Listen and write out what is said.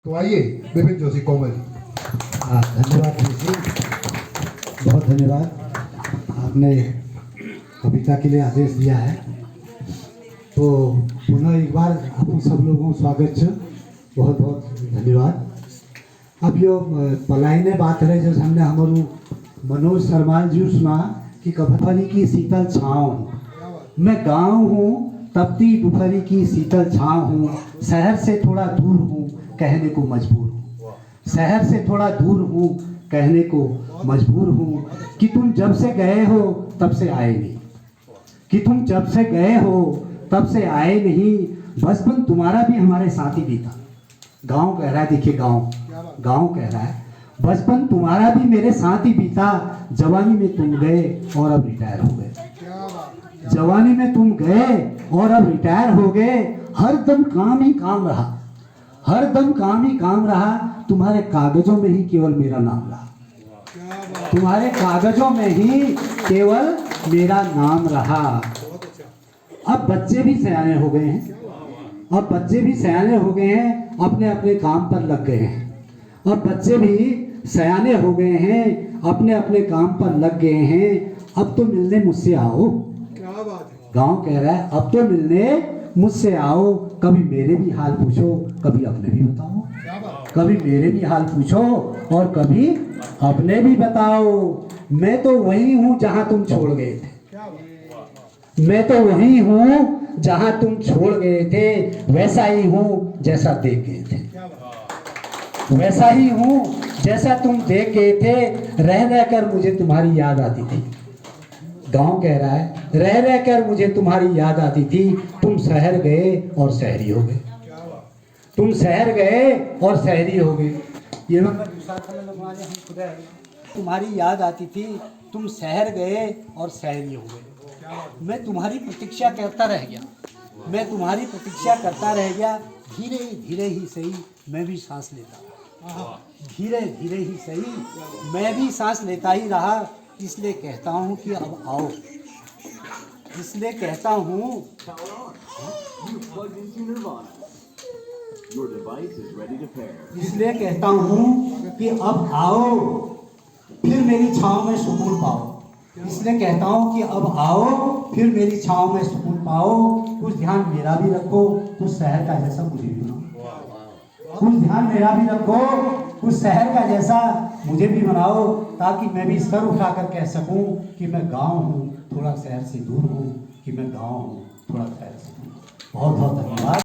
तो आइए विपिन जोशी कोमल जी। धन्यवाद जी, बहुत धन्यवाद। आपने कविता के लिए आदेश दिया है तो पुनः एक बार आप सब लोगों को स्वागत है। बहुत बहुत धन्यवाद। अब यो पलायने बात रहे जैसे हमने हमारू मनोज शर्मा जी सुना कि कभरी की शीतल छाँव, मैं गाँव हूँ तपती दुपहरी की शीतल छाँव हूँ, शहर से थोड़ा दूर हूँ कहने को मजबूर हूँ, शहर से थोड़ा दूर हूँ कहने को मजबूर हूँ कि तुम जब से गए हो तब से आए नहीं, कि तुम जब से गए हो तब से आए नहीं, बचपन तुम्हारा भी हमारे साथ ही बीता। गांव कह रहा है, देखिए गांव कह रहा है बचपन तुम्हारा भी मेरे साथ ही बीता, जवानी में तुम गए और अब रिटायर हो गए, जवानी में तुम गए और अब रिटायर हो गए, हर दम काम ही काम रहा, हर दम काम ही काम रहा, तुम्हारे कागजों में ही केवल मेरा नाम रहा, तुम्हारे कागजों में ही केवल मेरा नाम रहा। अब बच्चे भी सयाने हो गए हैं, अब बच्चे भी सयाने हो गए हैं, अपने अपने काम पर लग गए हैं, अब बच्चे भी सयाने हो गए हैं, अपने अपने काम पर लग गए हैं, अब तो मिलने मुझसे आओ। गांव कह रहा है अब तो मिलने मुझसे आओ, कभी मेरे भी हाल पूछो कभी अपने भी बताओ, कभी मेरे भी हाल पूछो और कभी अपने भी बताओ। मैं तो वही हूँ जहां तुम छोड़ गए थे, मैं तो वही हूँ जहां तुम छोड़ गए थे, वैसा ही हूँ जैसा देख गए थे, वैसा ही हूँ जैसा तुम देख गए थे, रह रह कर मुझे तुम्हारी याद आती थी। गांव कह रहा है रह रह कर मुझे तुम्हारी याद आती थी, तुम शहर गए और शहरी हो गए, तुम शहर गए और शहरी हो गए। ये तुम्हारी याद आती थी, तुम शहर गए और शहरी हो गए। मैं तुम्हारी प्रतीक्षा करता रह गया, मैं तुम्हारी प्रतीक्षा करता रह गया, धीरे धीरे ही सही मैं भी सांस लेता, धीरे धीरे ही सही मैं भी सांस लेता ही रहा। इसलिए कहता हूँ कि अब आओ, इसलिए कहता हूँ इसलिए कहता हूँ कि अब आओ, फिर मेरी छाँव में सुकून पाओ, इसलिए कहता हूँ कि अब आओ, फिर मेरी छाँव में सुकून पाओ। कुछ ध्यान मेरा भी रखो, कुछ शहर का जैसा मुझे भी बनाओ, कुछ ध्यान मेरा भी रखो, कुछ शहर का जैसा मुझे भी बनाओ, ताकि मैं भी सर उठाकर कह सकूं कि मैं गांव हूं थोड़ा शहर से दूर हूं, कि मैं गांव हूं थोड़ा शहर से दूर। बहुत बहुत धन्यवाद।